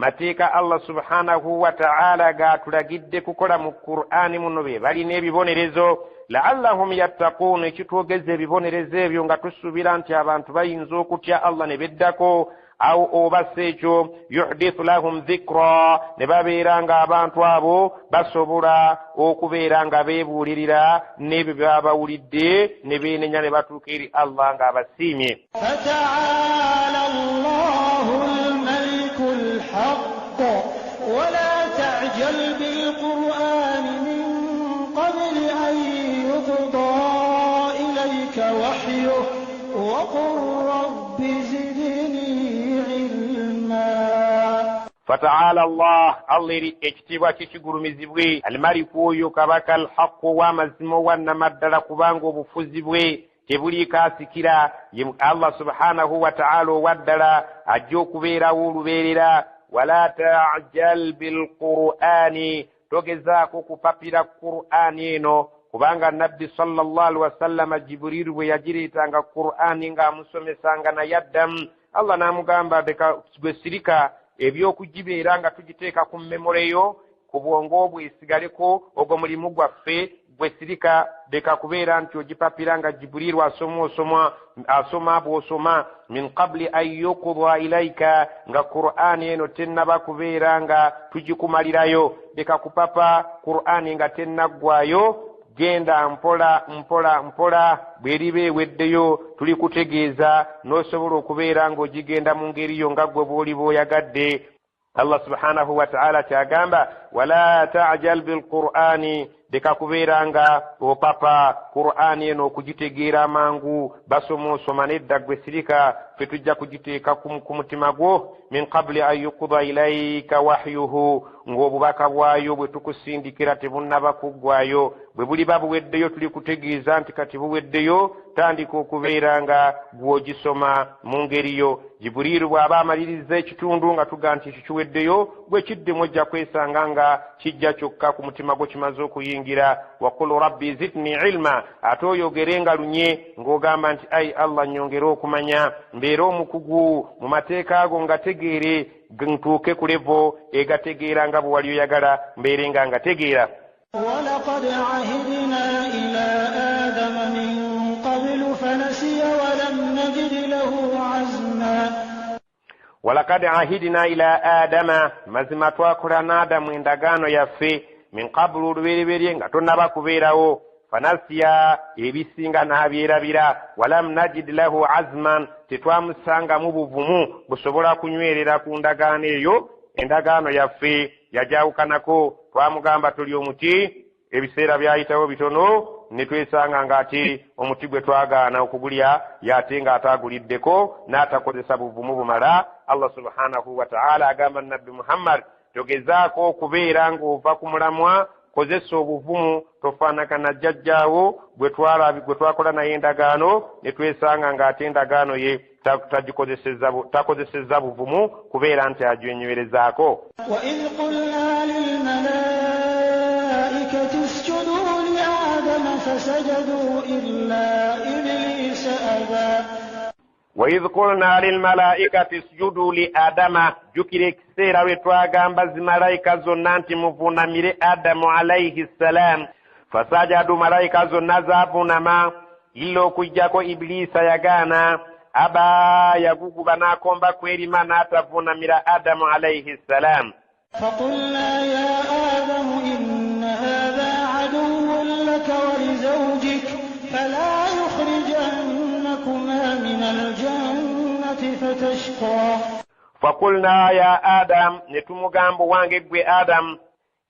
mateeka Allah subhanahu wa ta'ala gatulagidde kukola mu Qur'ani muno be balina ebibonerezo la'allahum yattaqun ekitwogeza ebibonerezo ebyo nga tusuubira nti abantu bayinza okutya Allah ne beddako aw obassa ekyo yuhdithu lahum dhikra ne babeera nga abantu abo basobola okubeera nga beebuulirira n'ebyo byabawulidde ne beenenya ne batuuka eri Allah nga abasiimye. Fata'ala Allahul malikul haqq wa la ta'jal bil qur'ani min qabli an yuqda ilayka wahyuhu wa qur rabbi zidni فتعالى الله الله ekitiibwa kikigulumizibwe almaliku oyo kabaka alhaqu w'amazima wannamaddala kubanga obufuzi bwe tebuliikaasikira Allah subhanahu wa ta'ala owaddala ajja okubeerawo olubeerera wala ta'jal bilqur'ani togezaako kupapira qur'ani eno kubanga nabbi sallallahu alaihi wasallam Jibrilu bwe yagireetanga qur'ani ng'amusomesanga naye addamu Allah n'amugamba gwe sirika ebyokugibeera nga tugiteeka ku memoreyo ku bwongo bwe esigaleko ogwo mulimu gwaffe gwe sirika leka kubeera nti ogipapira nga Jibrilu asoma bw'osoma min qabli an yuqda ilayka nga Qur'ani eno tennaba kubeera nga tugikumalirayo leka kupapa Qur'ani nga tennaggwayo genda mpola mpola mpola bweriba eweddeyo tuli kutegeeza n'osobola okubeera ng'ogigenda mu ngeri yo nga gwe bw'oli bw'oyagadde. Allah subhanahu wa ta'ala kyagamba wala ta'jal bilqur'ani leka kubeera nga opapa Qur'ani eno okugitegeera amangu basoma nedda gwe sirika fe tujja kugiteeka ku mutima gwo min qabli an yuqda ilayka wahyuhu ng'obubaka bwayo bwe tukusindikira tebunnaba kuggwayo bwe buliba buweddeyo tuli kutegeeza nti kati buweddeyo tandika okubeera nga gwogisoma mu ngeri yo. Jibrilu bw'aba amaliriza ekitundu nga tuga nti kikiweddeyo bwe kiddemu ojja kwesanga nga kijja kyokka ku mutima gwo kimaze okuyingira. Waqul rabbi zidni ilma ate oyogere nga lunye ng'ogamba nti ayi Allah nnyongere okumanya mbeera omukugu mu mateeka ago nga tegeere ntuuke ku levo egategeera nga bwe wali oyagala mbeere nga ngategeera. ولقد عهدنا إلى آدم من قبل فنسي ولم نجد له عزما ولقد عهدنا إلى آدم mazima twakolana Adamu endagaano yaffe min qablu olubereberye nga tonnaba kubeerawo fanasiya ebisinga n'abyerabira walam najid lahu azman tetwamusangamu buvumu busobola kunywerera ku ndagaano eyo. Endagaano yaffe yajawukanako twamugamba tuli omuti ebiseera byayitawo bitono ne twesanga ng'ate omuti gwe twagaana okugulya y'ate ng'ataaguliddeko n'atakozesa buvumu bumala. Allah subhanahu wa ta'ala agamba nabbi Muhammad togezaako okubeera ng'ova ku mulamwa kozesa obuvumu tofaanagana jjajjaawo gwe twakola naye endagaano ne twesanga ng'ate endagaano ye takozesezza buvumu kubeera nti agyenywerezaako. وإذ قلنا للملائكة اسجدوا لآدم فسجدوا إلا إبليس أبى. وإذ قلنا للملائكة اسجدوا لآدم جukira ekiseera we twagamba zimalayika zonna nti muvuunamire Adamu alayhi salam fasajadu malayika zonna zaavunama illa okujjako Iblisa yagaana aba yaguguba n'akomba kwerima n'atavuunamira Adamu alayhi salam. فقلنا يا آدم إن هذا عدو لك ولزوجك فلا يخرجنكما من الجنة فتشقى. فقلنا يا آدم نتمغامب وانجي آدم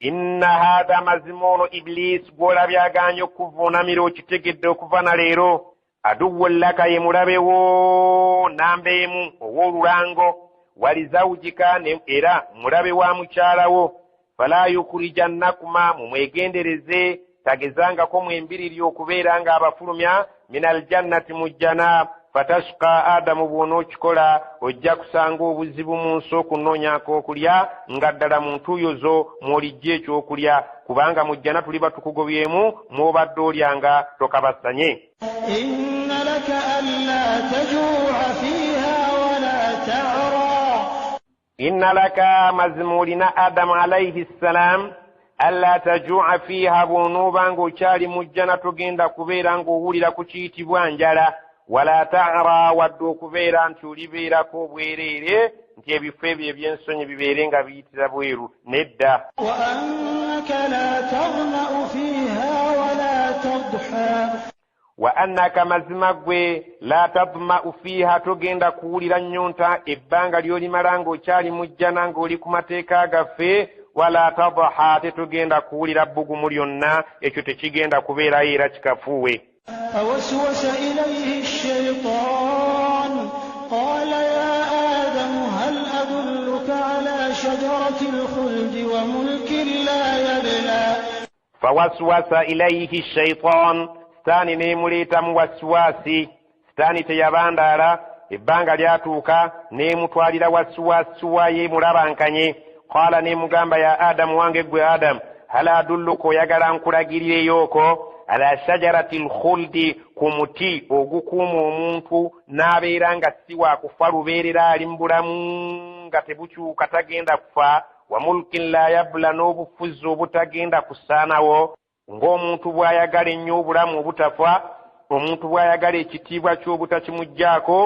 إن هذا مزمون إبليس بولا بياغانيو كفونا ميرو تتجد كفانا ليرو عدو لك يمرابيو نامبيمو وولانغو walizawujika ne era mulabe wa mukyalawo fala yukhrijannakuma mumwegendereze tagezangako mwembiriri okubeera nga abafulumya minal jannati mujjana fatashqa Adamu bw'onookikola ojja kusanga obuzibu mu nsi okunoonyaako okulya nga ddala mu ntuuyo mw'olijja ekyokulya kubanga mujjana tuli batukugobyemu mw'obadde olyanga tokabasanye. inna laka alla tajuu'a fiiha wala ta'ra inna laka mazmulina Adamu alayhi salam alla tajua fiha bunuba ng'okyali mu jjana togenda kubeera ng'owulira ku kiyitibwa njala wala ta'ra wadde okubeera nti olibeerako obwereere nti ebifo ebyo ebyensonyi bibeere nga biyitira bweru nedda. wa annaka la taghma'u fiha wala tadha wa annaka mazima gwe la tadma'u fiha togenda kuwulira nnyonta ebbanga ly'olimala ng'okyali mu jjana ng'oli ku mateeka gaffe wala tadha tetugenda kuwulira bbugumu lyonna ekyo tekigenda kubeerayo era kikafuuwe. فوسوس إليه الشيطان قال يا آدم هل أدلك على شجرة الخلد وملك لا يبلى فوسوس إليه الشيطان ستاني نيموليتا موسواسي ستاني تياباندالا ebbanga lyatuuka neemutwalira wasuwasuwa ye mulabankanye qala neemugamba ya Adamu wange gwe Adamu hal adulluka oyagala nkulagirireyooko ala shajarati lkhuldi ku muti ogukuuma omuntu n'abeera nga si waakufa lubeerera ali mu bulamu nga tebukyuka tagenda kufa wa mulkin la yabla n'obufuzi obutagenda kusaanawo ng'omuntu bw'ayagala ennyo obulamu obutafa omuntu bw'ayagala ekitiibwa ky'obutakimugjaako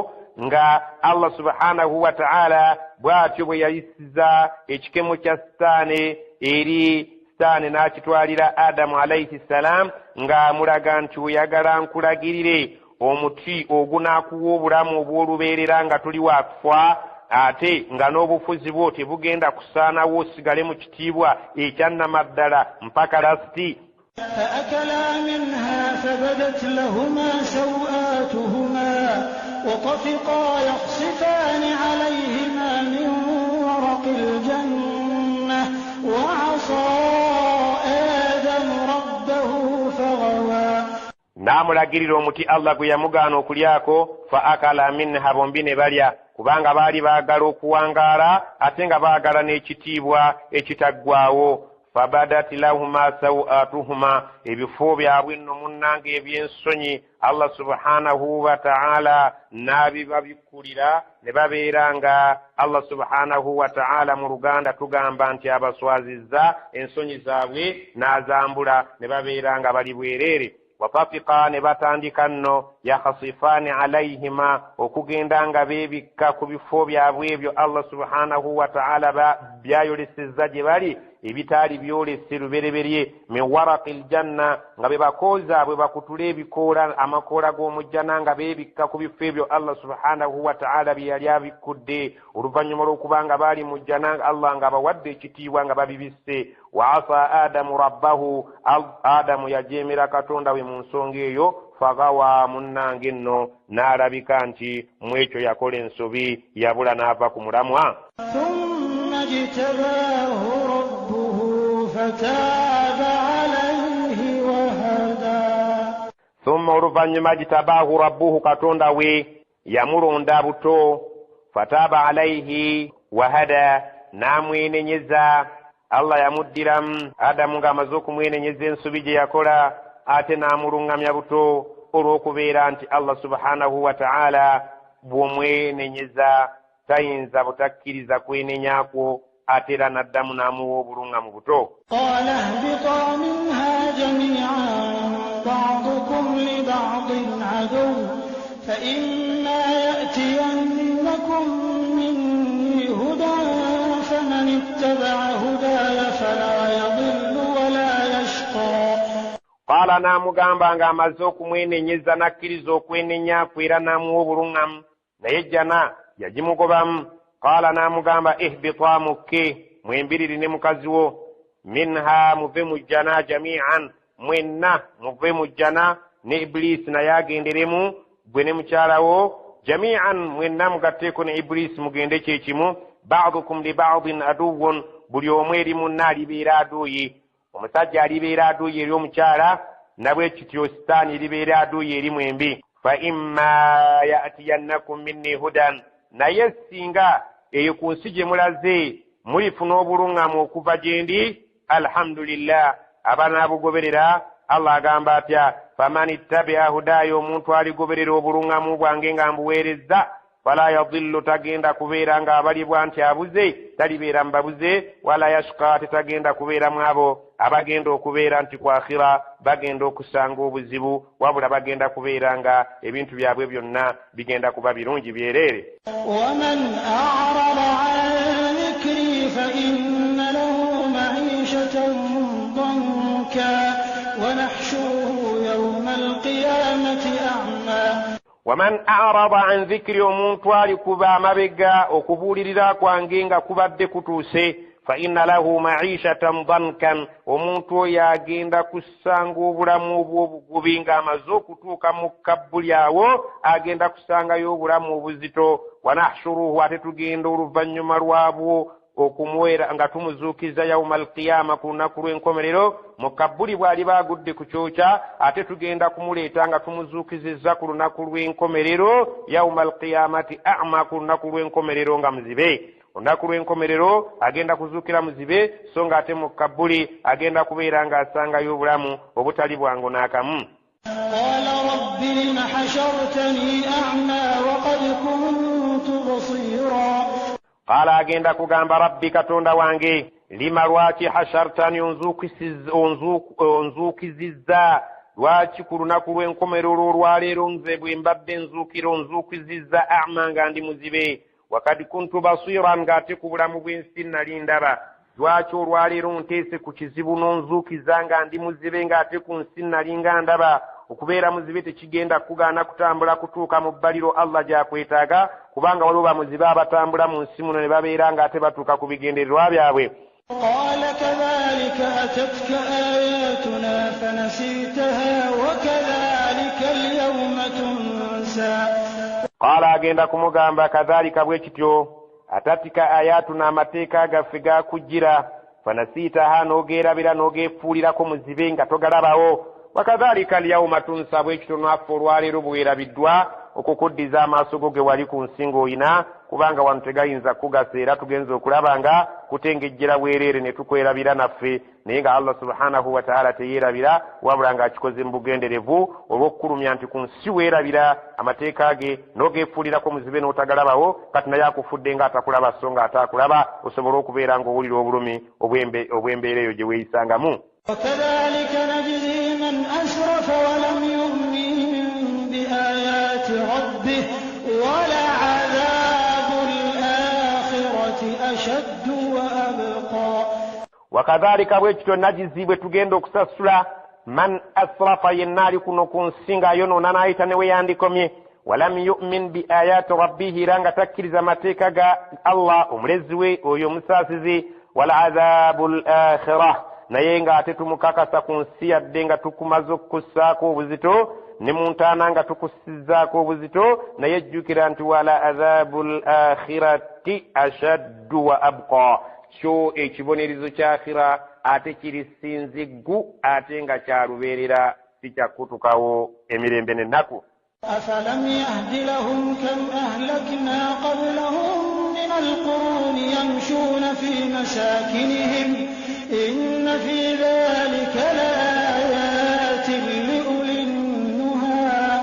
nga Allah subhanahu wa ta'ala bw'atyo bwe yayisiza ekikemo kya sitaani eri sitaani n'akitwalira Adamu alayhi salam ng'amulaga nti oyagala nkulagirire omuti ogunaakuwa obulamu obw'olubeerera nga tuli waakufa ate nga n'obufuzi bwo tebugenda kusaanawo osigale mu kitiibwa ekyannamaddala mpaka lasiti. فأكلا منها فبدت لهما سوآتهما وطفقا يخصفان عليهما من ورق الجنة وعصى آدم ربه فغوى. n'amulagirira omuti Allah gwe yamugaana okulyako fa akala minha bombi ne balya kubanga baali baagala okuwangaala ate nga baagala n'ekitiibwa ekitaggwaawo. fabadat lahuma sawatuhuma ebifo byabwe nno munnange ebyensonyi Allah subhanahu wa ta'ala n'abibabikkulira ne babeera nga Allah subhanahu wa ta'ala mu Luganda tugamba nti abaswazizza ensonyi zaabwe n'azambula ne babeera nga bali bwereere. watafiqa ne batandika nno yakhasifaani alayhima okugenda nga beebikka ku bifo byabwe ebyo Allah subhanahu wa ta'ala byayolesezza gye bali ebitaali byolese lubereberye min waraqil janna nga bebakooza bwe bakutula ebikoola amakoola g'omujjana nga beebikka ku bifo ebyo Allah subhanahu wa ta'ala bye yali abikkudde oluvannyuma lw'okubanga baali mu jjana Allah nga bawadde ekitiibwa nga babibisse. wa asa Adamu rabbahu Adamu yajeemera Katonda we mu nsonga eyo fagawa munnange nno n'alabika nti mu ekyo yakola ensobi yabula n'ava ku mulamwa. thumma oluvannyuma jitabaahu rabbuhu Katonda we yamulonda buto fataaba alayhi wahada n'amwenenyeza. Allah yamuddiramu Adamu ng'amaze okumwenenyeza ensobi gye yakola ate n'amuluŋŋamya buto olw'okubeera nti Allah subhanahu wa ta'ala bw'omwenenyeza tayinza butakkiriza kwenenyakwo ate era n'addamu n'amuwa obuluŋŋamu buto. قال اهبطا منها جميعا بعضكم لبعض عدو فإما يأتينكم مني هدى فمن اتبع هداي فلا يضل ولا يشقى. قال n'amugamba ng'amaze okumwenenyeza n'akkiriza okwenenya kwera n'amuwa obuluŋŋamu naye jjana yagimugobamu. qala n'amugamba ihbita mukke mwembiriri ne mukazi wo minha muve mu jjana jami'an mwenna muve mu jjana ne Iblisi naye agenderemu gwe ne mukyalawo jami'an mwenna mugatteeko ne Iblisi mugende kyekimu. ba'dukum li ba'din aduwwun buli omu eri munna alibeera aduuyi. omusajja alibeera aduuyi eri omukyala nabwe kityo sitaani libeera aduuyi eri mwembi. fa imma ya'tiyannakum minni hudan naye singa eyo ku nsi gye mulaze mulifuna obuluŋŋamu okuva gye ndi alhamdulillah abanaabugoberera. Allah agamba atya faman ittabi'a hudaaya omuntu aligoberera obuluŋŋamu bwange nga mbuweerezza fala yadhillu tagenda kubeera ng'abalibwa nti abuze, talibeera mbabuze, wala yashqa tetagenda kubeera mwabo abagenda okubeera nti ku akhira bagenda okusanga obuzibu, wabula bagenda kubeera nga ebintu byabwe byonna bigenda kuba birungi byereere. ومن أعرض عن ذكري فإن له معيشة ضنكا ونحشره يوم القيامة أعمى. waman a'rada an dhikri, omuntu alikuba amabega okubuulirira kwange nga kubadde kutuuse, fa inna lahu ma'ishatan dhankan, omuntu oyo agenda kusanga obulamu obw'obugubi ng'amaze okutuuka mu kabbuli awo agenda kusangayo obulamu obuzito. wa nahshuruhu, ate tugenda oluvannyuma lwabwo okumuwera nga tumuzuukiza yawma alqiyama, ku lunaku lw'enkomerero. mu kabbuli bw'aliba agudde ku kyokya, ate tugenda kumuleeta nga tumuzuukizizza ku lunaku lw'enkomerero yawma alqiyamati a'ma, ku lunaku lw'enkomerero nga muzibe. olunaku lw'enkomerero agenda kuzuukira muzibe, so nga ate mu kabbuli agenda kubeera ng'asangayo obulamu obutali bwangu n'akamu. قال رب لم حشرتني أعمى وقد كنت بصيرا. Qala, agenda kugamba rabbi katonda wange, lima lwaki hashartani onzuukizizza, lwaki ku lunaku lw'enkomerero olwaleero nze bwe mbadde nzuukira onzuukizizza a'ma nga ndi muzibe, wakad kuntu basiran ng'ate ku bulamu bw'ensi nali ndaba. lwaki olwaleero nteese ku kizibu n'onzuukiza nga ndi muzibe ng'ate ku nsi nali nga ndaba? okubeera muzibe tekigenda kugaana kutambula kutuuka mu bbaliro Allah gy'akwetaaga, kubanga waliwo bamuzibe abatambula mu nsi muno ne babeera ng'ate batuuka ku bigendererwa byabwe. قال كذلك أتتك آياتنا فنسيتها وكذلك اليوم تنسى. قال, agenda kumugamba kadhalika bwe kityo, atatika ayatuna, amateeka gaffe gakujjira, fanasiitaha n'ogeerabira n'ogeefuulirako muzibe nga togalabawo. wakadhalika alyawma tunsa, bwe kityo naffe olwaleero bwerabiddwa okukuddiza amaaso go ge wali ku nsingo oyina, kubanga wano tegayinza kugasa, era tugenza okulaba nga kutengejjera bwereere ne tukwerabira naffe, naye nga Allah subhanahu wa ta'ala teyeerabira, wabula ng'akikoze mu bugenderevu olw'okukulumya nti ku nsi weerabira amateeka ge n'ogeefuulirako muzibe n'otagalabawo, kati naye akufudde ng'atakulaba so ng'ataakulaba, osobole okubeera ng'owulira obulumi obw'embeera eyo gye weeyisangamu. وكذلك نجزي من أسرف ولم يؤمن بآيات ربه ولعذاب الآخرة أشد وأبقى. وكذلك bwekityo najizi bwe tugenda okusasula man asrafa, yenna ali kuno ku nsi ng'ayonoona n'ayita ne we yandikomye, walam yu'min bi ayati rabbihi, era nga takkiriza amateeka ga Allah omulezi we oyo omusaasizi, wal'adhabu al-akhirah, naye ng'ate tumukakasa ku nsi yadde nga tukumaze okukussaako obuzito, ne mu ntaana nga tukussizzaako obuzito, naye jjukira nti wala adhabu al-akhirati ashaddu wa abqa, kyo ekibonerezo ky'akhira ate kiri sinziggu, ate nga kyalubeerera si kyakutukawo emirembe n'ennaku. أفلم يهد لهم كم أهلكنا قبلهم من القرون يمشون في مساكنهم إن في ذلك لآيات لأولي النهى.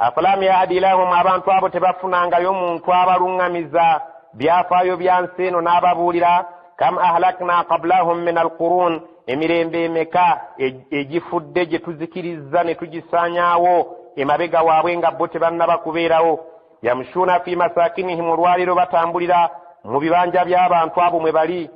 أفلم يهد لهم, abantu abo tebafunangayo omuntu abalungamiza byafaayo bya nsi eno n'ababuulira, kam ahlakna qablahum min alqurun, emirembe emeka egifudde gye tuzikiriza ne tugisaanyaawo emabega waabwe nga bo tebannaba kubeerawo. yamshuna fi masakinihim, olwaleero batambulira mu bibanja by'abantu abo mwe bali,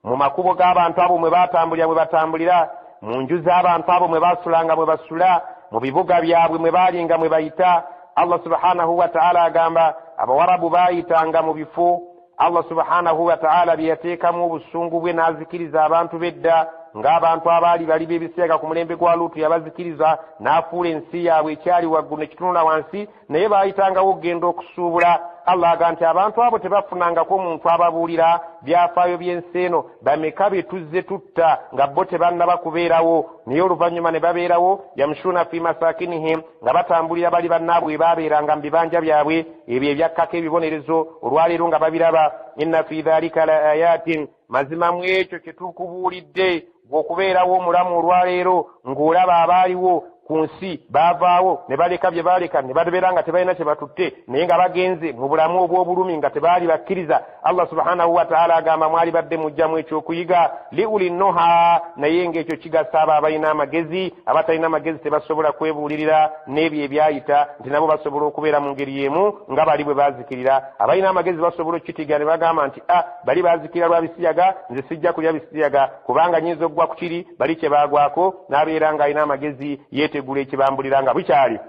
mu makubo g'abantu abo mwe batambulira mwe batambulira, mu nju z'abantu abo mwe basulanga mwe basula, mu bibuga byabwe mwe balinga mwe bayita. Allah subhanahu wa ta'ala agamba abawarabu bayitanga mu bifo Allah subhanahu wa ta'ala bye yateekamu obusungu bwe n'azikiriza abantu bedda, ng'abantu abaali bali b'ebiseera ku mulembe gwa Luutu yabazikiriza n'afuula ensi yaabwe ekyali waggulu ne kitunula wansi, naye baayitangawo okugenda okusuubula. Allah aga nti abantu abo tebafunangako omuntu ababuulira byafaayo by'ensi eno, bameka be tuzze tutta nga bo tebannaba kubeerawo, naye oluvannyuma ne babeerawo. yamshuna fi masakinihim, nga batambulira bali bannaabwe baabeeranga mu bibanja byabwe ebyo ebyakkako ebibonerezo, olwaleero nga babiraba. inna fi dhalika la ayatin, mazima mu ekyo kye tukubuulidde, bw'okubeerawo omulamu olwaleero ng'olaba abaaliwo ku nsi baavaawo ne baleka bye baaleka ne babeera nga tebalina kye batutte naye nga bagenze mu bulamu obw'obulumi nga tebaali bakkiriza. Allah subhanahu wa ta'ala agamba mwali badde mujjamu ekyokuyiga liuli nnoha, naye ng'ekyo kigasa abo abalina amagezi. Abatalina amagezi tebasobola kwebuulirira n'ebyo ebyayita nti nabo basobola okubeera mu ngeri y'emu nga bali bwe baazikirira. Abalina amagezi basobola okukitiga ne bagamba nti bali baazikirira lwa bisiyaga, nze sijja kulya bisiyaga kubanga nyinza okugwa ku kiri bali kye baagwako, n'abeera ng'alina amagezi yeetegula ekibambulira nga bukyali.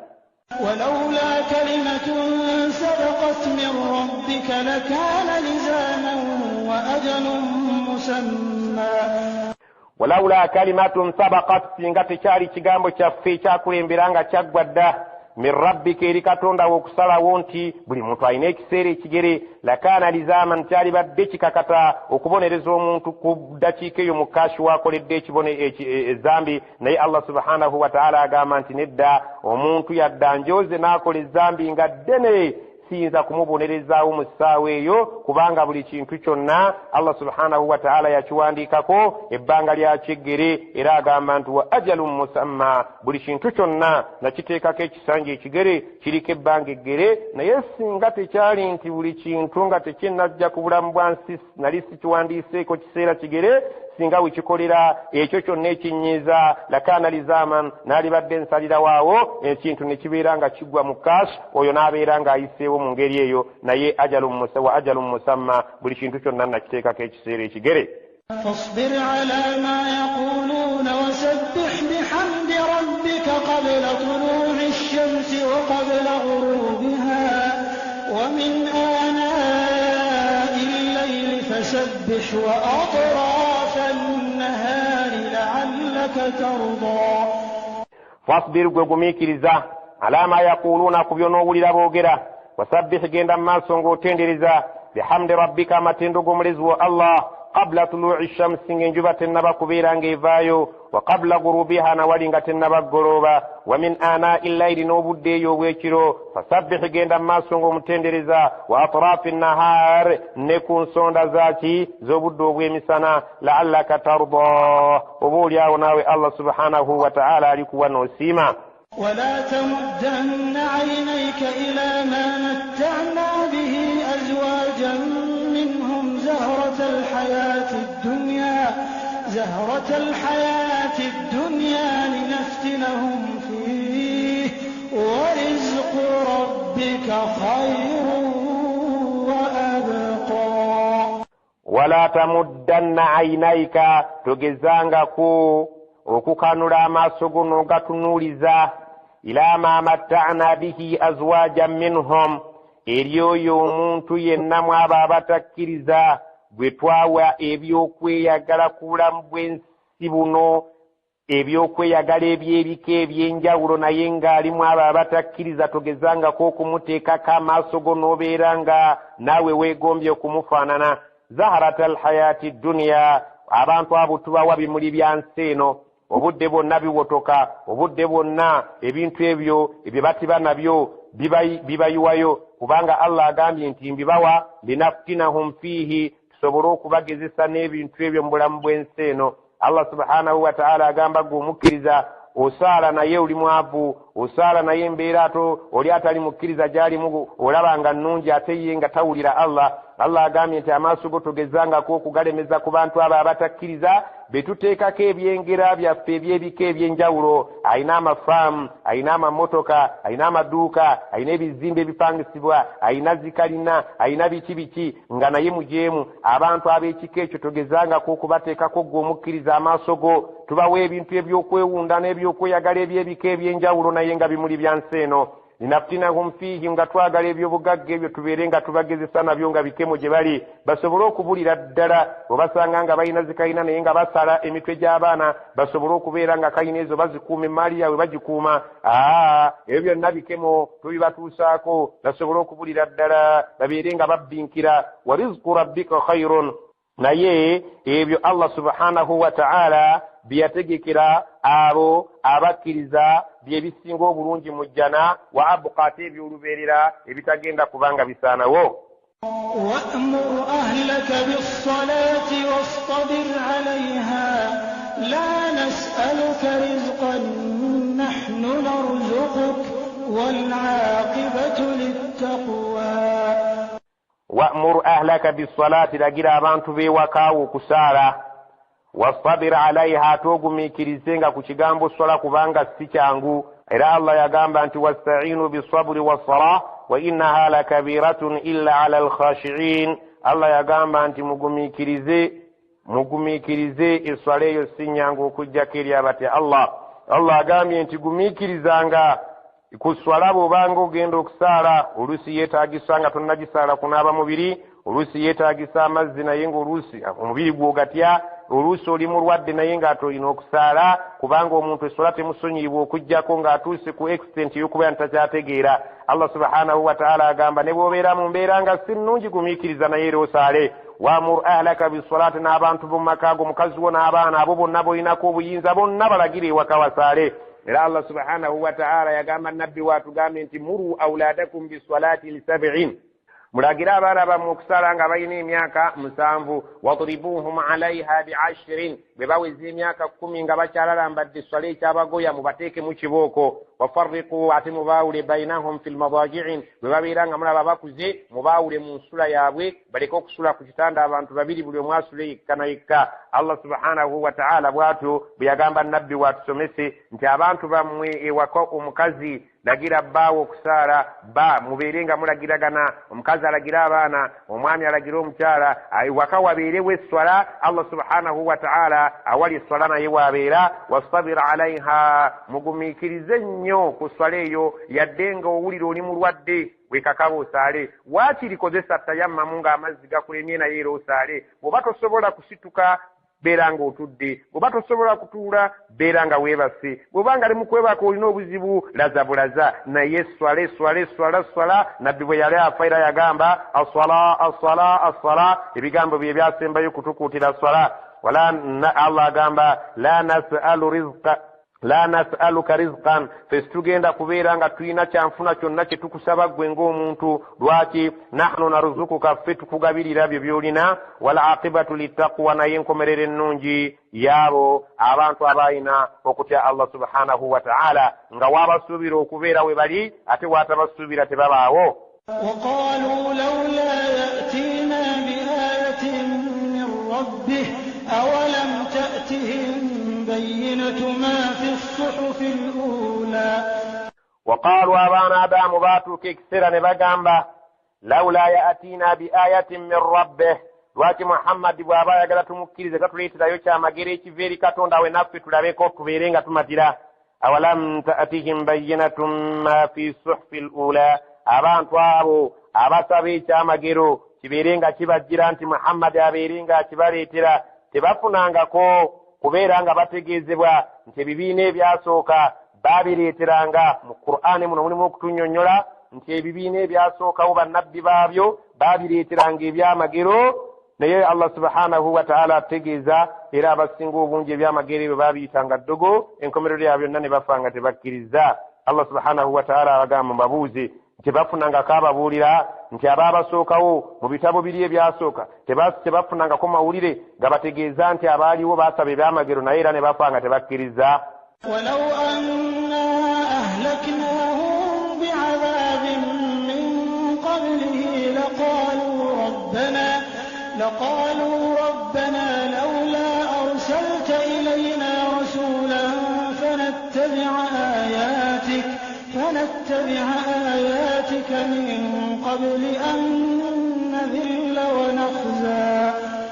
ولولا كلمة سبقت من ربك لكان لزاما وأجل مسمى. ولولا كلمة سبقت singa tekyali kigambo kyaffe ekyakulembera nga kyaggwa dda min rabbika eri katonda wokusalawo nti buli muntu alina ekiseera ekigere, lakaana lizaman kyali badde kikakata okubonereza omuntu ku ddakiika eyo mu kaashi waakoledde ezambi. Naye Allah subhanahu wa ta'ala agamba nti nedda, omuntu yadda njoze n'akola ezambi nga ddene siyinza kumubonerezaawo mu ssaawa eyo, kubanga buli kintu kyonna Allah subhanahu wa ta'ala yakiwandiikako ebbanga lyakyegere, era agamba nti wa ajalun musamma, buli kintu kyonna nakiteekako ekisanja ekigere kiriko ebbanga eggere. Naye singa tekyali nti buli kintu nga tekinnajja ku bulamu bwa nsi nali sikiwandiiseeko kiseera kigere, singa wekikolera ekyo kyonna ekinyiiza lakaana lizaman, n'alibadde nsalirawo ekintu ne kibeera nga kiggwa mu kaashi, oyo n'abeera ng'ayiseewo mu ngeri eyo. Naye wa ajalun musamma, buli kintu kyonna nakiteekako ekiseera ekigere. فاصبر على ما يقولون وسبح بحمد ربك قبل طلوع الشمس وقبل غروبها ومن آناء الليل فسبح وأطراف النهار لعلك ترضى. فاصبر gwegumikiriza ala ma yaquluna ku by'onoowulira boogera, wasabbih genda mu maaso ng'otendereza bihamdi rabbika, amatendo g'omulezi wa Allah, qabla tulu'i shamsi ng'enjuba tennaba kubeera ng'evaayo, wa qabla gurubiha nawali nga tennaba ggolooba, wa min aanaa'i llayli n'obudde eyo obw'ekiro, fasabbih genda mu maaso ng'omutendereza, wa atraafi nnahaar ne ku nsonda zaaki z'obudde obw'emisana, la'allaka tardaa, oba olyawo naawe Allah subhanahu wa ta'ala alikuwa n'osiima. ولا تمدن عينيك إلى ما متعنا به أزواجا منهم زهرة الحياة الدنيا لنفتنهم فيه ورزق ربك خير وأبقى. ولا تمدن عينيك تجزانغكو okukanula amaaso go n'ogatunuuliza ila ma matta'na bihi azwajan minhum, eri oyo omuntu yenna mu abo abatakkiriza bwe twawa ebyokweyagala ku bulamu bw'ensi buno, ebyokweyagala eby'ebika eby'enjawulo, naye ng'alimu abo abatakkiriza togezangako okumuteekako amaaso go n'obeera nga naawe weegombye okumufaanana. zaharata alhayaati dunya, abantu abo tubawa bimuli bya nsi eno, obudde bwonna biwotoka, obudde bwonna ebintu ebyo batiba nabyo bibayiwayo, kubanga Allah agambye nti mbibawa linaftinahum fihi, tusobole okubagezesa n'ebintu ebyo mu bulamu bw'ensi eno. Allah subhanahu wa ta'ala agamba gwe omukkiriza osaala naye oli mwavu, osaala naye mbeera ato oli atali mukkiriza gy'alimu olaba nga nnungi ate ye nga tawulira Allah. Allah agambye nti amaaso go togezangako okugalemeza ku bantu abo abatakkiriza be tuteekako ebyengera byaffe eby'ebika eby'enjawulo. Ayina amafaamu, ayina amamotoka, ayina amaduuka, ayina ebizimbe ebipangisibwa, ayina zikalina, ayina biki nga naye mujeemu. Abantu ab'ekika ekyo togezangako okubateekako gwe omukkiriza amaaso go, tubawa ebintu ebyokwewunda n'ebyokweyagala eby'ebika eby'enjawulo naye nga bimuli bya nsi eno. linaftinahum fihi, nga twagala ebyobugagga ebyo tubeere nga tubagezesa nabyo nga bikemo gye bali, basobole okubulira ddala. Obasanga nga balina zikalina naye nga basala emitwe gy'abaana, basobole okubeera nga kalina ezo bazikuuma, emaali yaabwe bagikuuma. Ebyo byonna bikemo tubibatuusaako, basobole okubulira ddala, babeere nga babbinkira. wa rizqu rabbika khayrun, naye ebyo Allah subhanahu wa ta'ala byategekera abo abakkiriza byebisinga obulungi mu jjana, wa abqaate ebyolubeerera ebitagenda kubanga bisaanawo. وأمر أهلك بالصلاة واصطبر عليها لا نسألك رزقا نحن نرزقك والعاقبة للتقوى. وأمر أهلك بالصلاة لقد أبانت بيوكاو كسالة واصطبر عليها توقمي كريزينغا كشيغامبو الصلاة كبانغا سيكانغو إلى الله يقام أنت واستعينوا بالصبر والصلاة وإنها لكبيرة إلا على الخاشعين. الله يقام أنت مقمي كريزي الصلاة يسينيانغو كجاكيريا باتي الله يقام أنت مقمي كريزانغا kuswala bw'obanga ogenda okusaala oluusi yeetaagisa nga tonnagisaala kunaaba mubiri, oluusi yeetaagisa amazzi naye ng'oluusi omubiri gw'ogatya, oluusi oli mulwadde naye ng'atolina okusaala kubanga omuntu eswala temusonyiibwa okuggyako ng'atuuse ku extent y'okubeera ntakyategeera. Allah subhanahu wa ta'ala agamba ne bw'obeera mu mbeera nga si nnungi gumiikiriza naye era osaale. Wa'mur ahlaka bis-salaati, n'abantu b'omu maka go, mukazi wo n'abaana abo bonna bolinako obuyinza bonna balagire ewaka wasaale. Era Allah subhanahu wa ta'ala yagamba nabbi watugambe nti muru awladakum bis-salati li-7, mulagira abaana bammwe okusaala nga balina emyaka 7, wadribuhum alaiha bi-10, bwe baweza emyaka 10 nga bakyalalambadde esswala ekyabagoya mubateeke mu kibooko. Wafarriqu, ate mubaawule bainahum fil madaji'in, bwe babeera nga mulaba bakuze mubaawule mu nsula yaabwe, baleke okusula ku kitanda abantu babiri buli omu asule yekka na yekka. Allah subhanahu wa ta'ala bw'atyo bwe yagamba nabbi watusomese nti abantu bammwe ewaka omukazi lagira bbaawo okusaala, mubeere nga mulagiragana, omukazi alagira abaana, omwami alagira omukyala, ewaka wabeerewo esswala. Allah subhanahu wa ta'ala awali esswala naye wabeera. Wastabir alaiha, mugumiikirize nnyo ku sswala eyo yadde nga owulira oli mulwadde wekakaba osaale. Waakiri kozesa tayammamu ng'amazzi gakulemye naye era osaale. Bw'oba tosobola kusituka beera nga otudde, bw'oba tosobola kutuula beera nga weebase, bw'oba nga ali mu kwebaka olina obuzibu laza bulaza, naye swala. Nabbi bwe yali afa era yagamba as-sala, ebigambo bye byasembayo kutukuutira swala. Allah agamba la nas'aluka rizqan, ffe tugenda kubeera nga tulina kyanfuna kyonna kye tukusaba ggwe ng'omuntu. Lwaki? Nahnu narzukuka, ffe tukugabirira byo byolina. Wal aqibatu littaqwa, naye enkomerero ennungi yaabo abantu abalina okutya Allah subhanahu wa ta'ala, nga waabasuubira okubeera we bali ate waatabasuubira tebabaawo. وقالوا لولا يأتينا بآية من ربه أولم تأتهم بينة ما في الصحف الأولى. وقالوا أبانا آدم باتوا كيكسرا نبغامبا لولا يأتينا بآية من ربه. Lwaki Muhammad bw'aba ayagala tumukkirize gatuleeterayo kyamagero ekiva Katonda we naffe tulabeko tubeere nga tumatira. Awalam ta'tihim bayyinatun ma fi suhfi al-ula, abantu abo abasaba ekyamagero kibeere nga kibajjira nti Muhammad abeere nga akibaleetera, tebafunangako kubeera nga bategeezebwa nti ebibiina ebyasooka baabireeteranga. Mu Qur'ani muno mulimu okutunnyonnyola nti ebibiina ebyasookawo bannabbi baabyo baabireeteranga ebyamagero, naye Allah subhanahu wa ta'ala ategeeza era abasinga obungi ebyamagero ebyo baabiyitanga ddogo, enkomerero yaabyo byonna ne bafa nga tebakkiriza. Allah subhanahu wa ta'ala abagamba mbabuuze nti bafunangako ababuulira nti abaabasookawo mu bitabo biri ebyasooka tebafunangako mawulire nga bategeeza nti abaaliwo baasaba ebyamagero naye era ne bafa nga tebakkiriza. ولو أنا أهلكناهم بعذاب من قبله لقالوا ربنا لولا أرسلت إلينا رسولا فنتبع آياتك من قبل أن نذل ونخزى.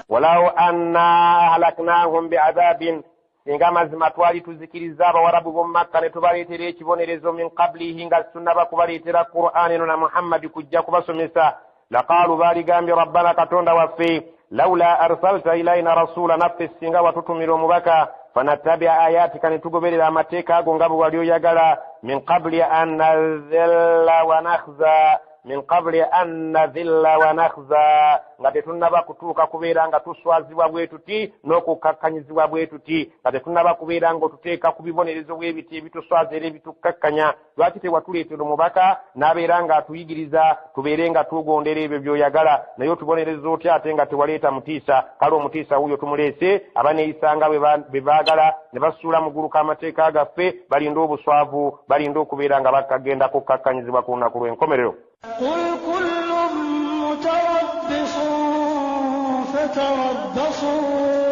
ولو أنا أهلكناهم بعذاب، singa mazima twali tuzikiriza abawarabu b'omu Makka ne tubaleetera ekibonerezo min qablihi nga sunna bakubaleetera Qur'ani na Muhammad kujja kubasomesa, laqaalu baaligambye rabbana katonda waffe lawla arsalta ilayna rasula, naffe singa watutumira omubaka fanattabi'a ayatika ne tugoberera amateeka ago nga bwe wali oyagala, min qabli an nazilla wa nakhza, min qabli an nadhilla wa nakhza nga tetunnaba kutuuka kubeera nga tuswazibwa bwe tuti n'okukakkanyizibwa bwe tuti nga tetunnaba kubeera nga otuteeka ku bibonerezo bw'ebiti ebituswaza era ebitukakkanya. Lwaki tewatuleetera omubaka n'abeera nga atuyigiriza tubeere nga tugondera ebyo by'oyagala naye otubonereza otya ate nga tewaleeta mutiisa? Kale omutiisa wuyo tumuleese abaneeyisanga bwe baagala ne basuula mu ggulu k'amateeka gaffe balinda obuswavu balinda okubeera nga bakagenda kukkakkanyizibwa ku lunaku lw'enkomerero. قل كل متربص فتربصوا